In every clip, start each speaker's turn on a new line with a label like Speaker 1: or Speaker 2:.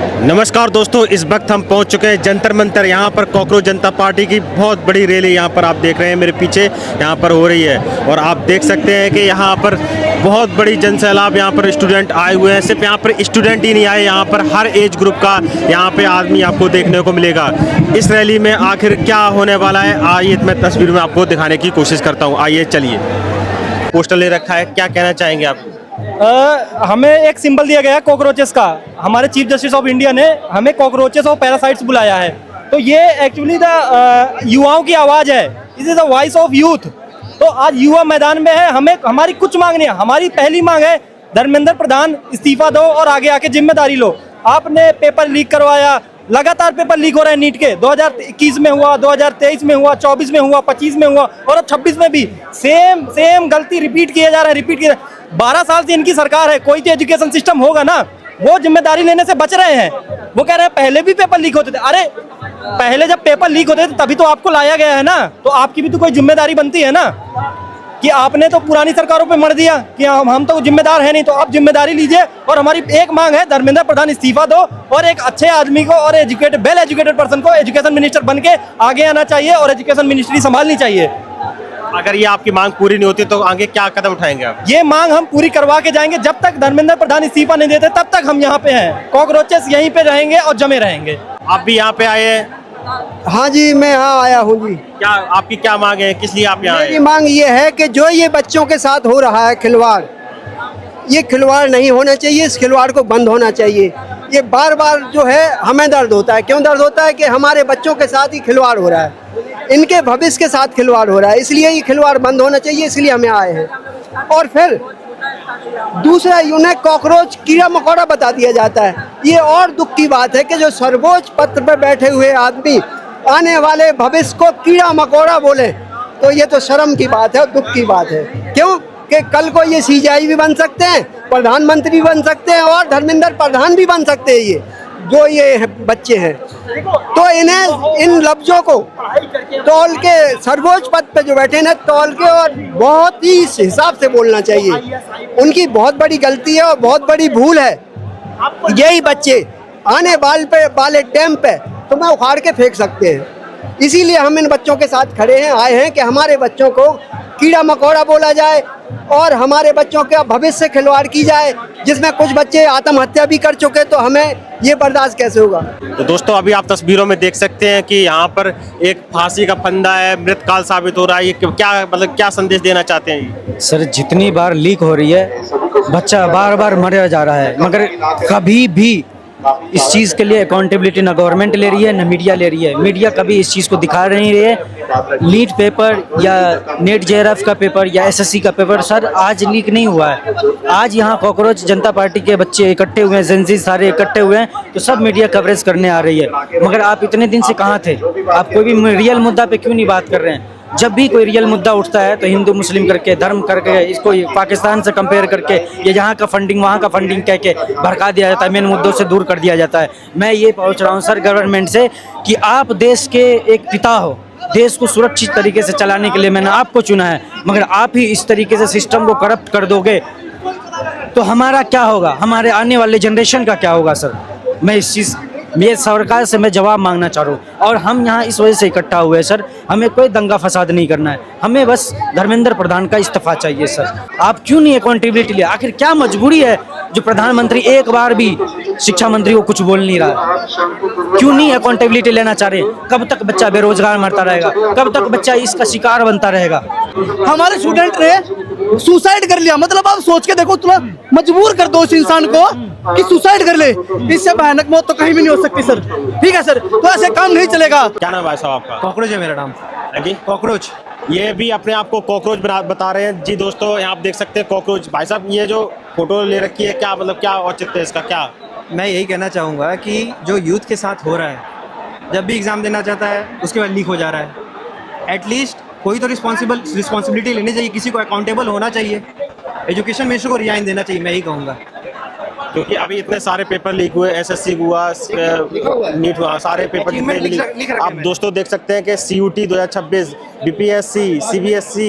Speaker 1: नमस्कार दोस्तों, इस वक्त हम पहुंच चुके हैं जंतर मंतर। यहाँ पर कॉकरोच जनता पार्टी की बहुत बड़ी रैली यहाँ पर आप देख रहे हैं मेरे पीछे यहाँ पर हो रही है। और आप देख सकते हैं कि यहाँ पर बहुत बड़ी जनसैलाब यहाँ पर स्टूडेंट आए हुए हैं। सिर्फ यहाँ पर स्टूडेंट ही नहीं आए, यहाँ पर हर एज ग्रुप का यहाँ पे आदमी आपको देखने को मिलेगा। इस रैली में आखिर क्या होने वाला है, आइए मैं तस्वीर में आपको दिखाने की कोशिश करता हूँ। आइए चलिए, पोस्टर ले रखा है, क्या कहना चाहेंगे आप?
Speaker 2: हमें एक सिंबल दिया गया है कॉकरोचेस का। हमारे चीफ जस्टिस ऑफ इंडिया ने हमें कॉकरोचेस और पैरासाइट्स बुलाया है। तो ये एक्चुअली युवाओं की आवाज़ है, this is the voice of youth. तो आज युवा मैदान में है। हमें हमारी कुछ मांग नहीं है। हमारी पहली मांग है धर्मेंद्र प्रधान इस्तीफा दो और आगे आके जिम्मेदारी लो। आपने पेपर लीक करवाया, लगातार पेपर लीक हो रहे हैं नीट के। 2021 में हुआ, 2023 में हुआ, 24 में हुआ, 25 में हुआ और अब 26 में भी सेम गलती रिपीट किया जा रहा है। 12 साल से इनकी सरकार है, कोई तो एजुकेशन सिस्टम होगा ना। वो जिम्मेदारी लेने से बच रहे हैं। वो कह रहे हैं पहले भी पेपर लीक होते थे। अरे पहले जब पेपर लीक होते थे तभी तो आपको लाया गया है ना, तो आपकी भी तो कोई जिम्मेदारी बनती है ना। कि आपने तो पुरानी सरकारों पे मर दिया कि हम तो जिम्मेदार है नहीं, तो आप जिम्मेदारी लीजिए। और हमारी एक मांग है धर्मेंद्र प्रधान इस्तीफा दो और एक अच्छे आदमी को और वेल एजुकेटेड पर्सन को एजुकेशन मिनिस्टर बन के आगे आना चाहिए और एजुकेशन मिनिस्ट्री संभालनी चाहिए।
Speaker 1: अगर ये आपकी मांग पूरी नहीं होती तो आगे क्या कदम उठाएंगे आप?
Speaker 2: ये मांग हम पूरी करवा के जाएंगे। जब तक धर्मेंद्र प्रधान इस्तीफा नहीं देते तब तक हम यहाँ पे हैं। कॉकरोचेस यहीं पे रहेंगे और जमे रहेंगे।
Speaker 1: आप भी यहाँ पे आए हैं?
Speaker 3: हाँ जी, मैं यहाँ आया हूँ जी।
Speaker 1: क्या आपकी क्या मांग है, किस लिए आप यहाँ
Speaker 3: मेरी
Speaker 1: आए?
Speaker 3: मांग ये है कि जो ये बच्चों के साथ हो रहा है खिलवाड़, ये खिलवाड़ नहीं होना चाहिए। इस खिलवाड़ को बंद होना चाहिए। ये बार बार जो है हमें दर्द होता है। क्यों दर्द होता है? कि हमारे बच्चों के साथ ही खिलवाड़ हो रहा है, इनके भविष्य के साथ खिलवाड़ हो रहा है। इसलिए ये खिलवाड़ बंद होना चाहिए, इसलिए हमें आए हैं। और फिर दूसरा, उन्हें कॉकरोच कीड़ा मकोड़ा बता दिया जाता है। ये और दुख की बात है कि जो सर्वोच्च पद पर बैठे हुए आदमी आने वाले भविष्य को कीड़ा मकोड़ा बोले, तो ये तो शर्म की बात है और दुख की बात है। क्यों कि कल को ये सीजीआई भी बन सकते हैं, प्रधानमंत्री भी बन सकते हैं और धर्मेंद्र प्रधान भी बन सकते हैं। ये जो ये बच्चे हैं, तो इन्हें इन लफ्जों को तौल के, सर्वोच्च पद पे जो बैठे हैं तौल के और बहुत ही हिसाब से बोलना चाहिए। उनकी बहुत बड़ी गलती है और बहुत बड़ी भूल है। यही बच्चे आने वाले टाइम पे तुम्हें उखाड़ के फेंक सकते हैं। इसीलिए हम इन बच्चों के साथ खड़े हैं, आए हैं कि हमारे बच्चों को कीड़ा मकोड़ा बोला जाए और हमारे बच्चों के भविष्य से खिलवाड़ की जाए, जिसमें कुछ बच्चे आत्महत्या भी कर चुके। तो हमें ये बर्दाश्त कैसे होगा?
Speaker 1: तो दोस्तों, अभी आप तस्वीरों में देख सकते हैं कि यहाँ पर एक फांसी का फंदा है, मृतकाल साबित हो रहा है। ये क्या मतलब क्या संदेश देना चाहते हैं?
Speaker 4: सर, जितनी बार लीक हो रही है, बच्चा बार बार मर जा रहा है, मगर कभी भी इस चीज़ के लिए अकाउंटेबिलिटी ना गवर्नमेंट ले रही है ना मीडिया ले रही है। मीडिया कभी इस चीज़ को दिखा नहीं रही है। लीड पेपर या नेट जेआरएफ का पेपर या एसएससी का पेपर सर आज लीक नहीं हुआ है। आज यहाँ कॉकरोच जनता पार्टी के बच्चे इकट्ठे हुए हैं, जेंजी सारे इकट्ठे हुए हैं, तो सब मीडिया कवरेज करने आ रही है। मगर आप इतने दिन से कहाँ थे? आप कोई भी रियल मुद्दा पे क्यों नहीं बात कर रहे हैं? जब भी कोई रियल मुद्दा उठता है तो हिंदू मुस्लिम करके, धर्म करके, इसको पाकिस्तान से कंपेयर करके, ये यहाँ का फंडिंग वहाँ का फंडिंग कह के भड़का दिया जाता है, मेन मुद्दों से दूर कर दिया जाता है। मैं ये पूछ रहा हूँ सर गवर्नमेंट से कि आप देश के एक पिता हो, देश को सुरक्षित तरीके से चलाने के लिए मैंने आपको चुना है, मगर आप ही इस तरीके से सिस्टम को करप्ट कर दोगे तो हमारा क्या होगा? हमारे आने वाले जनरेशन का क्या होगा? सर मैं इस चीज़ ये सरकार से मैं जवाब मांगना चाह रहा हूँ। और हम यहाँ इस वजह से इकट्ठा हुए हैं सर, हमें कोई दंगा फसाद नहीं करना है, हमें बस धर्मेंद्र प्रधान का इस्तीफा चाहिए। सर आप क्यों नहीं अकाउंटेबिलिटी लिया? आखिर क्या मजबूरी है जो प्रधानमंत्री एक बार भी शिक्षा मंत्री को कुछ बोल नहीं रहा? क्यों नहीं अकाउंटेबिलिटी लेना चाह रहे? कब तक बच्चा बेरोजगार मरता रहेगा? कब तक बच्चा इसका शिकार बनता रहेगा?
Speaker 5: हमारे स्टूडेंट ने सुसाइड कर लिया। मतलब आप सोच के देखो, थोड़ा मजबूर कर दो उस इंसान को कि सुसाइड कर ले। इससे भयानक मौत तो कहीं भी नहीं हो सकती सर। ठीक है सर, तो ऐसे काम नहीं चलेगा।
Speaker 1: क्या नाम है साहब आपका?
Speaker 2: कॉकरोच है मेरा नाम।
Speaker 1: जी,
Speaker 2: कॉकरोच।
Speaker 1: ये भी अपने आप को कॉकरोच बता रहे हैं। जी दोस्तों, यहाँ आप देख सकते हैं कॉकरोच। भाई साहब, ये जो फोटो ले रखी है, क्या मतलब क्या औचित्य है इसका? क्या
Speaker 6: मैं यही कहना चाहूँगा कि जो यूथ के साथ हो रहा है, जब भी एग्ज़ाम देना चाहता है उसके बाद लीक हो जा रहा है। एटलीस्ट कोई तो रिस्पॉन्सिबिलिटी लेनी चाहिए, किसी को अकाउंटेबल होना चाहिए। एजुकेशन मिनिस्टर को रिजाइन देना चाहिए, मैं यही कहूँगा।
Speaker 1: क्योंकि अभी इतने सारे पेपर लीक हुए, एसएससी हुआ, नीट हुआ, सारे पेपर जितने भी लीक। आप दोस्तों देख सकते हैं कि CUT 2026, BPSC, CBSC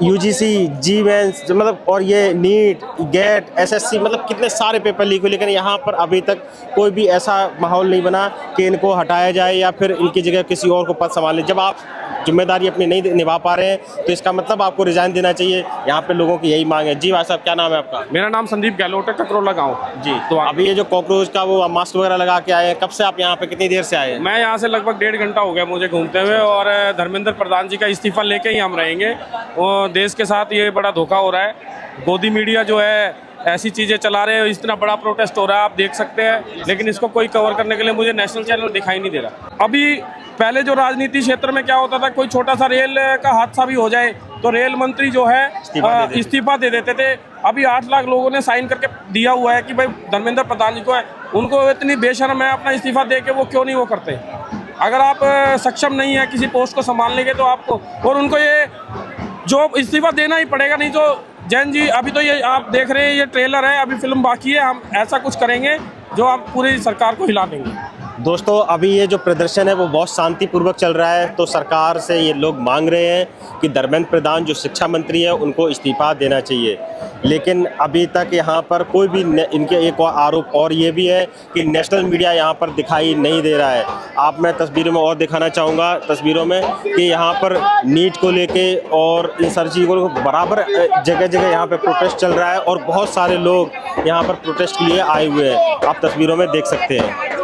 Speaker 1: यूजीसी, जी मेंस, मतलब और ये नीट, गेट, एसएससी, मतलब कितने सारे पेपर लीक हुए, लेकिन यहाँ पर अभी तक कोई भी ऐसा माहौल नहीं बना कि इनको हटाया जाए या फिर इनकी जगह किसी और को पद संभालने। जब आप जिम्मेदारी अपनी नहीं निभा पा रहे हैं तो इसका मतलब आपको रिजाइन देना चाहिए। यहाँ पे लोगों की यही मांग है। जी भाई साहब, क्या नाम है आपका?
Speaker 7: मेरा नाम संदीप गहलोत है, ककरोला गांव।
Speaker 1: जी, तो अभी ये जो कॉकरोच का वो मास्क वगैरह लगा के आए हैं, कब से आप यहाँ पे, कितनी देर से आए हैं?
Speaker 7: मैं यहाँ से लगभग 1.5 घंटा हो गया मुझे घूमते हुए, और धर्मेंद्र प्रधान जी का इस्तीफा लेके ही हम रहेंगे। वो देश के साथ ये बड़ा धोखा हो रहा है। गोदी मीडिया जो है ऐसी चीज़ें चला रहे हैं, इतना बड़ा प्रोटेस्ट हो रहा है, आप देख सकते हैं, लेकिन इसको कोई कवर करने के लिए मुझे नेशनल चैनल दिखाई नहीं दे रहा। अभी पहले जो राजनीति क्षेत्र में क्या होता था, कोई छोटा सा रेल का हादसा भी हो जाए तो रेल मंत्री जो है इस्तीफा दे देते थे। अभी 8 लाख लोगों ने साइन करके दिया हुआ है कि भाई धर्मेंद्र प्रधान जी को है, उनको इतनी बेशर्म है, अपना इस्तीफा दे के वो क्यों नहीं वो करते। अगर आप सक्षम नहीं है किसी पोस्ट को संभालने के तो आपको, और उनको ये जो इस्तीफा देना ही पड़ेगा, नहीं तो जैन जी अभी तो ये आप देख रहे हैं ये ट्रेलर है, अभी फिल्म बाकी है, हम ऐसा कुछ करेंगे जो आप पूरी सरकार को हिला देंगे।
Speaker 1: दोस्तों, अभी ये जो प्रदर्शन है वो बहुत शांतिपूर्वक चल रहा है। तो सरकार से ये लोग मांग रहे हैं कि धर्मेंद्र प्रधान जो शिक्षा मंत्री है उनको इस्तीफा देना चाहिए, लेकिन अभी तक यहाँ पर कोई भी इनके एक और आरोप और ये भी है कि नेशनल मीडिया यहाँ पर दिखाई नहीं दे रहा है। आप मैं तस्वीरों में और दिखाना चाहूँगा तस्वीरों में कि यहाँ पर नीट को लेके और इन सारी चीज़ों को बराबर जगह जगह यहाँ पर प्रोटेस्ट चल रहा है और बहुत सारे लोग यहाँ पर प्रोटेस्ट के लिए आए हुए हैं। आप तस्वीरों में देख सकते हैं।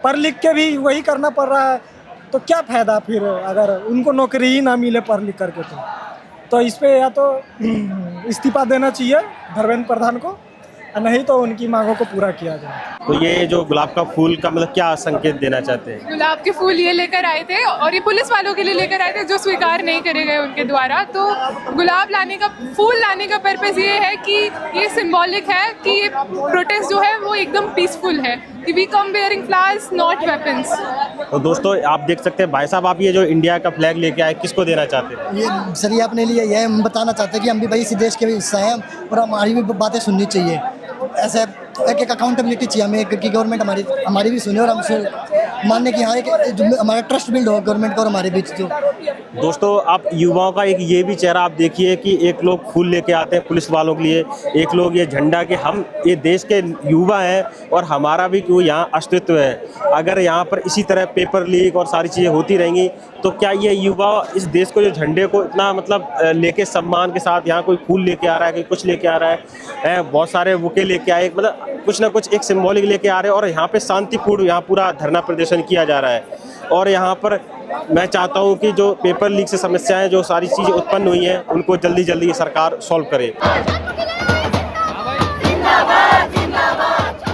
Speaker 8: पढ़ लिख के भी वही करना पड़ रहा है, तो क्या फ़ायदा फिर अगर उनको नौकरी ही ना मिले पढ़ लिख करके। तो इस पे या तो इस्तीफा देना चाहिए धर्मेंद्र प्रधान को, नहीं तो उनकी मांगों को पूरा किया जाए।
Speaker 1: तो ये जो गुलाब का फूल का मतलब क्या संकेत देना चाहते हैं?
Speaker 9: गुलाब के फूल ये लेकर आए थे और ये पुलिस वालों के लिए लेकर आए थे जो स्वीकार नहीं करे गए उनके द्वारा। तो गुलाब लाने का, फूल लाने का पर्पस ये है कि ये सिंबॉलिक है कि ये प्रोटेस्ट जो है वो एकदम पीसफुल है, कि we come wearing flowers not weapons.
Speaker 1: तो दोस्तों, आप देख सकते हैं भाई साहब, आप ये जो इंडिया का फ्लैग लेके आए, किसको देना चाहते हैं?
Speaker 10: ये सर, ये अपने लिए ये हम बताना चाहते हैं कि हम भी भाई इसी देश के हिस्सा हैं और हमारी भी बातें सुननी चाहिए। ऐसे एक अकाउंटेबिलिटी चाहिए हमें कि गवर्नमेंट हमारी भी सुने और हम मानने की हाँ एक हमारा ट्रस्ट बिल्ड हो गवर्नमेंट को और हमारे बीच। जो
Speaker 1: दोस्तों, आप युवाओं का एक ये भी चेहरा आप देखिए कि एक लोग फूल लेके आते हैं पुलिस वालों के लिए, एक लोग ये झंडा कि हम ये देश के युवा हैं और हमारा भी क्यों यहाँ अस्तित्व है। अगर यहाँ पर इसी तरह पेपर लीक और सारी चीज़ें होती रहेंगी तो क्या ये युवा इस देश को, जो झंडे को इतना मतलब लेके सम्मान के साथ, यहाँ कोई फूल लेके आ रहा है, कोई कुछ लेके आ रहा है, बहुत सारे बुके लेके आए, मतलब कुछ ना कुछ एक सिंबॉलिक लेके आ रहे हैं और यहाँ पे शांतिपूर्ण यहाँ पूरा धरना प्रदर्शन किया जा रहा है। और यहाँ पर मैं चाहता हूँ कि जो पेपर लीक से समस्याएं, जो सारी चीज़ें उत्पन्न हुई हैं, उनको जल्दी जल्दी सरकार सॉल्व करे।
Speaker 9: जिंदाबाद जिंदाबाद